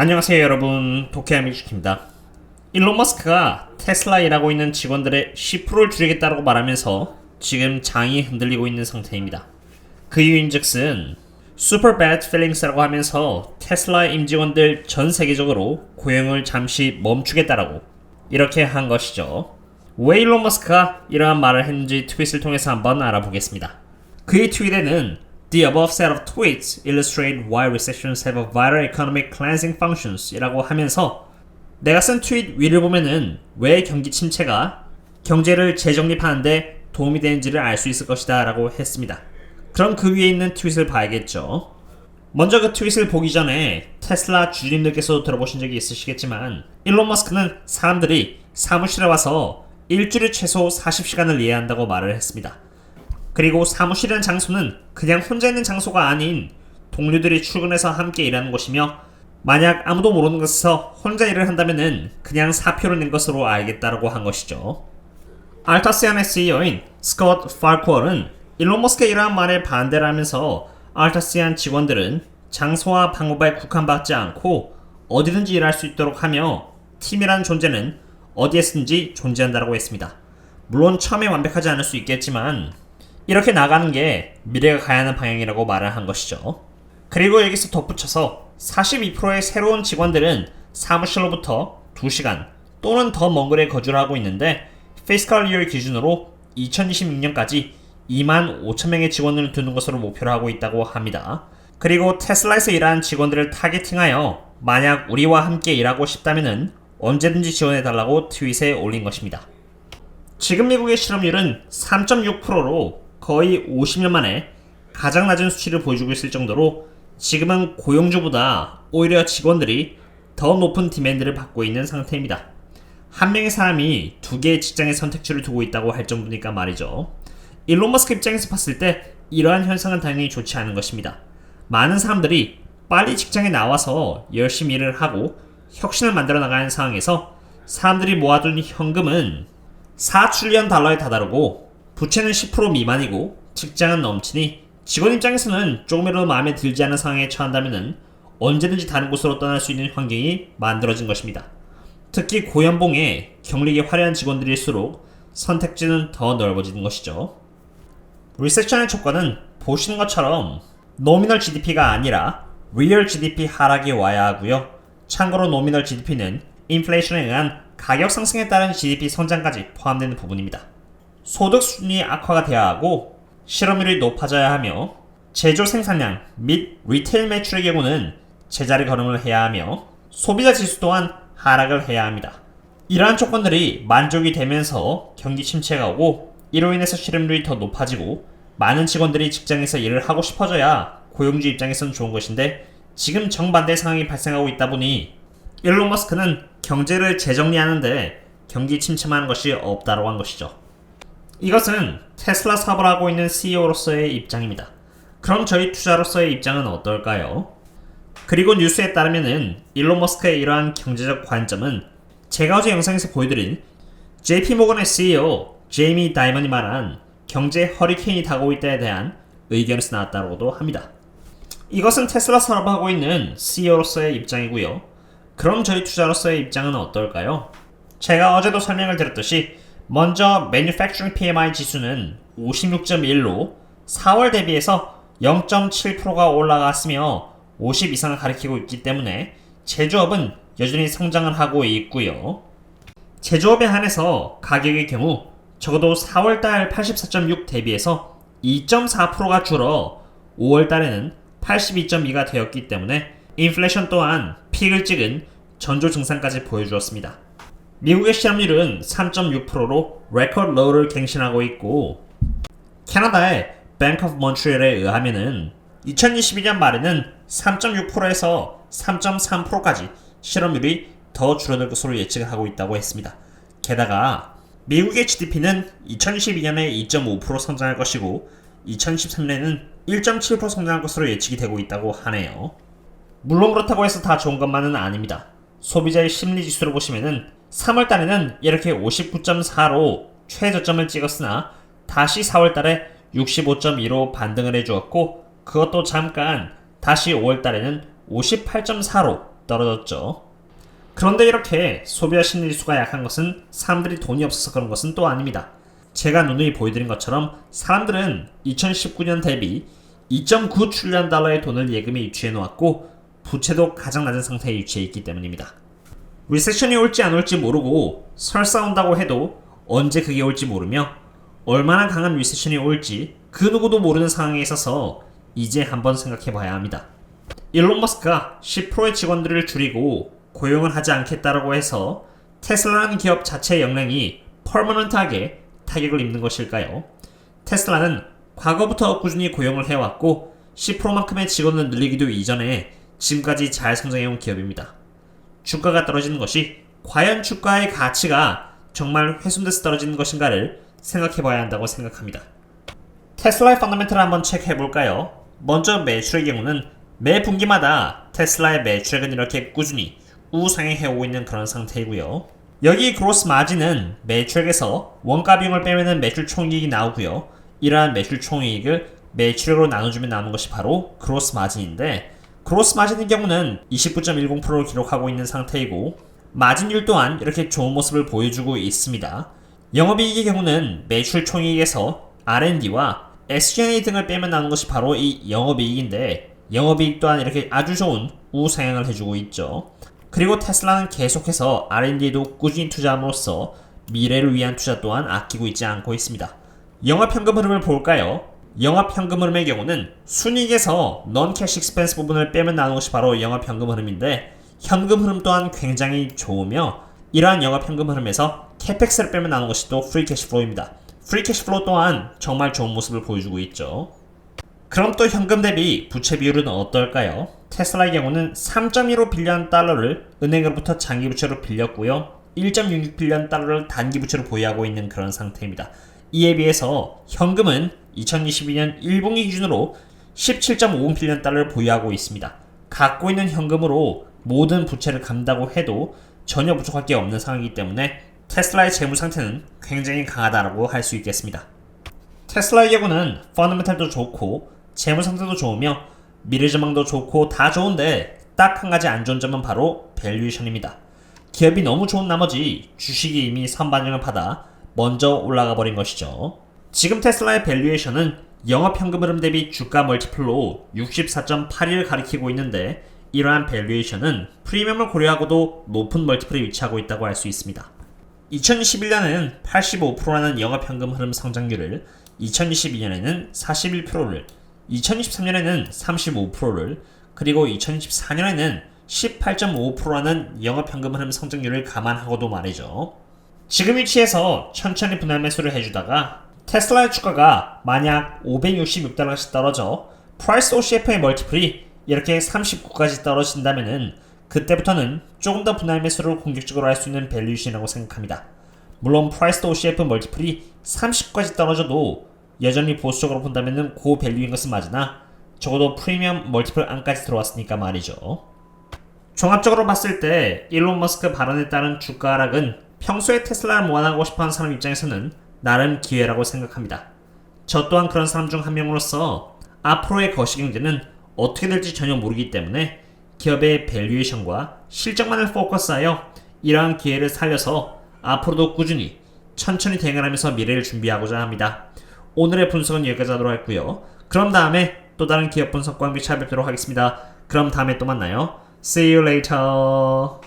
안녕하세요 여러분, 도케아뮤직입니다. 일론 머스크가 테슬라 일하고 있는 직원들의 10%를 줄이겠다고 말하면서 지금 장이 흔들리고 있는 상태입니다. 그 이유인즉슨 super bad feelings라고 하면서 테슬라 임직원들 전 세계적으로 고용을 잠시 멈추겠다라고 이렇게 한 것이죠. 왜 일론 머스크가 이러한 말을 했는지 트윗을 통해서 한번 알아보겠습니다. 그의 트윗에는 The above set of tweets illustrate why recessions have a vital economic cleansing functions 이라고 하면서 내가 쓴 트윗 위를 보면은 왜 경기 침체가 경제를 재정립하는데 도움이 되는지를 알 수 있을 것이다 라고 했습니다. 그럼 그 위에 있는 트윗을 봐야겠죠. 먼저 그 트윗을 보기 전에 테슬라 주주님들께서도 들어보신 적이 있으시겠지만 일론 머스크는 사람들이 사무실에 와서 일주일에 최소 40시간을 일해야 한다고 말을 했습니다. 그리고 사무실이라는 장소는 그냥 혼자 있는 장소가 아닌 동료들이 출근해서 함께 일하는 곳이며 만약 아무도 모르는 곳에서 혼자 일을 한다면은 그냥 사표를 낸 것으로 알겠다라고 한 것이죠. 알타시안의 CEO인 스콧 파르코어는 일론 머스크의 이러한 말에 반대를 하면서 알타시안 직원들은 장소와 방법에 국한받지 않고 어디든지 일할 수 있도록 하며 팀이라는 존재는 어디에서든지 존재한다고 했습니다. 물론 처음에 완벽하지 않을 수 있겠지만 이렇게 나가는 게 미래가 가야 하는 방향이라고 말을 한 것이죠. 그리고 여기서 덧붙여서 42%의 새로운 직원들은 사무실로부터 2시간 또는 더 먼 거리에 거주를 하고 있는데 피스컬 이어 기준으로 2026년까지 2만 5천 명의 직원을 두는 것으로 목표를 하고 있다고 합니다. 그리고 테슬라에서 일하는 직원들을 타겟팅하여 만약 우리와 함께 일하고 싶다면 언제든지 지원해달라고 트윗에 올린 것입니다. 지금 미국의 실업률은 3.6%로 거의 50년 만에 가장 낮은 수치를 보여주고 있을 정도로 지금은 고용주보다 오히려 직원들이 더 높은 디맨드를 받고 있는 상태입니다. 한 명의 사람이 두 개의 직장의 선택지를 두고 있다고 할 정도니까 말이죠. 일론 머스크 입장에서 봤을 때 이러한 현상은 당연히 좋지 않은 것입니다. 많은 사람들이 빨리 직장에 나와서 열심히 일을 하고 혁신을 만들어 나가는 상황에서 사람들이 모아둔 현금은 4트릴리언 달러에 다다르고 부채는 10% 미만이고 직장은 넘치니 직원 입장에서는 조금이라도 마음에 들지 않은 상황에 처한다면 언제든지 다른 곳으로 떠날 수 있는 환경이 만들어진 것입니다. 특히 고연봉에 경력이 화려한 직원들일수록 선택지는 더 넓어지는 것이죠. 리세션의 조건은 보시는 것처럼 노미널 GDP가 아니라 리얼 GDP 하락이 와야 하고요. 참고로 노미널 GDP는 인플레이션에 의한 가격 상승에 따른 GDP 성장까지 포함되는 부분입니다. 소득 수준이 악화가 되어야 하고 실업률이 높아져야 하며 제조 생산량 및 리테일 매출의 경우는 제자리 걸음을 해야 하며 소비자 지수 또한 하락을 해야 합니다. 이러한 조건들이 만족이 되면서 경기 침체가 오고 이로 인해서 실업률이 더 높아지고 많은 직원들이 직장에서 일을 하고 싶어져야 고용주 입장에서는 좋은 것인데 지금 정반대의 상황이 발생하고 있다 보니 일론 머스크는 경제를 재정리하는데 경기 침체만 하는 것이 없다고 한 것이죠. 이것은 테슬라 사업을 하고 있는 CEO로서의 입장입니다. 그럼 저희 투자로서의 입장은 어떨까요? 그리고 뉴스에 따르면은 일론 머스크의 이러한 경제적 관점은 제가 어제 영상에서 보여드린 JP모건의 CEO 제이미 다이먼이 말한 경제 허리케인이 다가오고 있다에 대한 의견에서 나왔다고도 합니다. 이것은 테슬라 사업을 하고 있는 CEO로서의 입장이고요. 그럼 저희 투자로서의 입장은 어떨까요? 제가 어제도 설명을 드렸듯이 먼저 Manufacturing PMI 지수는 56.1로 4월 대비해서 0.7%가 올라갔으며 50 이상을 가리키고 있기 때문에 제조업은 여전히 성장을 하고 있고요. 제조업에 한해서 가격의 경우 적어도 4월달 84.6 대비해서 2.4%가 줄어 5월달에는 82.2가 되었기 때문에 인플레이션 또한 픽을 찍은 전조 증상까지 보여주었습니다. 미국의 실업률은 3.6%로 레코드 로우를 갱신하고 있고 캐나다의 Bank of Montreal에 의하면은 2022년 말에는 3.6%에서 3.3%까지 실업률이 더 줄어들 것으로 예측을 하고 있다고 했습니다. 게다가 미국의 GDP는 2022년에 2.5% 성장할 것이고 2023년에는 1.7% 성장할 것으로 예측이 되고 있다고 하네요. 물론 그렇다고 해서 다 좋은 것만은 아닙니다. 소비자의 심리지수를 보시면은 3월달에는 이렇게 59.4로 최저점을 찍었으나 다시 4월달에 65.2로 반등을 해주었고 그것도 잠깐 다시 5월달에는 58.4로 떨어졌죠. 그런데 이렇게 소비자 심리지수가 약한 것은 사람들이 돈이 없어서 그런 것은 또 아닙니다. 제가 누누이 보여드린 것처럼 사람들은 2019년 대비 2.9 트릴리언 달러의 돈을 예금에 유치해 놓았고 부채도 가장 낮은 상태에 유치해 있기 때문입니다. 리세션이 올지 안 올지 모르고 설사 온다고 해도 언제 그게 올지 모르며 얼마나 강한 리세션이 올지 그 누구도 모르는 상황에 있어서 이제 한번 생각해 봐야 합니다. 일론 머스크가 10%의 직원들을 줄이고 고용을 하지 않겠다라고 해서 테슬라라는 기업 자체의 역량이 퍼머넌트하게 타격을 입는 것일까요? 테슬라는 과거부터 꾸준히 고용을 해왔고 10%만큼의 직원을 늘리기도 이전에 지금까지 잘 성장해온 기업입니다. 주가가 떨어지는 것이 과연 주가의 가치가 정말 훼손돼서 떨어지는 것인가를 생각해봐야 한다고 생각합니다. 테슬라의 펀더멘털을 한번 체크해볼까요? 먼저 매출의 경우는 매 분기마다 테슬라의 매출액은 이렇게 꾸준히 우상향해오고 있는 그런 상태이고요. 여기 그로스 마진은 매출액에서 원가 비용을 빼면 매출 총이익이 나오고요. 이러한 매출 총이익을 매출액으로 나눠주면 나오는 것이 바로 그로스 마진인데 그로스 마진의 경우는 29.10%를 기록하고 있는 상태이고 마진율 또한 이렇게 좋은 모습을 보여주고 있습니다. 영업이익의 경우는 매출 총이익에서 R&D와 SG&A 등을 빼면 나오는 것이 바로 이 영업이익인데 영업이익 또한 이렇게 아주 좋은 우상향을 해주고 있죠. 그리고 테슬라는 계속해서 R&D에도 꾸준히 투자함으로써 미래를 위한 투자 또한 아끼고 있지 않고 있습니다. 영업현금 흐름을 볼까요? 영업현금 흐름의 경우는 순이익에서 non-cash expense 부분을 빼면 나오는 것이 바로 영업현금 흐름인데 현금 흐름 또한 굉장히 좋으며 이러한 영업현금 흐름에서 CapEx를 빼면 나오는 것이 또 free cash flow입니다. free cash flow 또한 정말 좋은 모습을 보여주고 있죠. 그럼 또 현금 대비 부채 비율은 어떨까요? 테슬라의 경우는 3.15 빌리언 달러를 은행으로부터 장기 부채로 빌렸고요. 1.66 빌리언 달러를 단기 부채로 보유하고 있는 그런 상태입니다. 이에 비해서 현금은 2022년 1분기 기준으로 17.50 빌리언 달러를 보유하고 있습니다. 갖고 있는 현금으로 모든 부채를 감다고 해도 전혀 부족할 게 없는 상황이기 때문에 테슬라의 재무 상태는 굉장히 강하다고 할 수 있겠습니다. 테슬라의 경우는 펀더멘털도 좋고 재무 상태도 좋으며 미래 전망도 좋고 다 좋은데 딱 한 가지 안 좋은 점은 바로 밸류에이션입니다. 기업이 너무 좋은 나머지 주식이 이미 선반영을 받아 먼저 올라가 버린 것이죠. 지금 테슬라의 밸류에이션은 영업현금 흐름 대비 주가 멀티플로 64.81을 가리키고 있는데 이러한 밸류에이션은 프리미엄을 고려하고도 높은 멀티플에 위치하고 있다고 할 수 있습니다. 2021년에는 85%라는 영업현금 흐름 성장률을 2022년에는 41%를 2023년에는 35%를 그리고 2024년에는 18.5%라는 영업현금 흐름 성장률을 감안하고도 말이죠. 지금 위치에서 천천히 분할 매수를 해주다가 테슬라의 주가가 만약 566달러씩 떨어져 프라이스 OCF의 멀티플이 이렇게 39까지 떨어진다면은 그때부터는 조금 더 분할 매수를 공격적으로 할 수 있는 밸류에이션이라고 생각합니다. 물론 프라이스 OCF 멀티플이 30까지 떨어져도 여전히 보수적으로 본다면은 고밸류인 것은 맞으나 적어도 프리미엄 멀티플 안까지 들어왔으니까 말이죠. 종합적으로 봤을 때 일론 머스크 발언에 따른 주가 하락은 평소에 테슬라를 모아나가고 싶어하는 사람 입장에서는 나름 기회라고 생각합니다. 저 또한 그런 사람 중 한 명으로서 앞으로의 거시경제는 어떻게 될지 전혀 모르기 때문에 기업의 밸류에이션과 실적만을 포커스하여 이러한 기회를 살려서 앞으로도 꾸준히 천천히 대응하면서 미래를 준비하고자 합니다. 오늘의 분석은 여기까지 하도록 하겠고요. 그럼 다음에 또 다른 기업 분석과 함께 찾아뵙도록 하겠습니다. 그럼 다음에 또 만나요. See you later.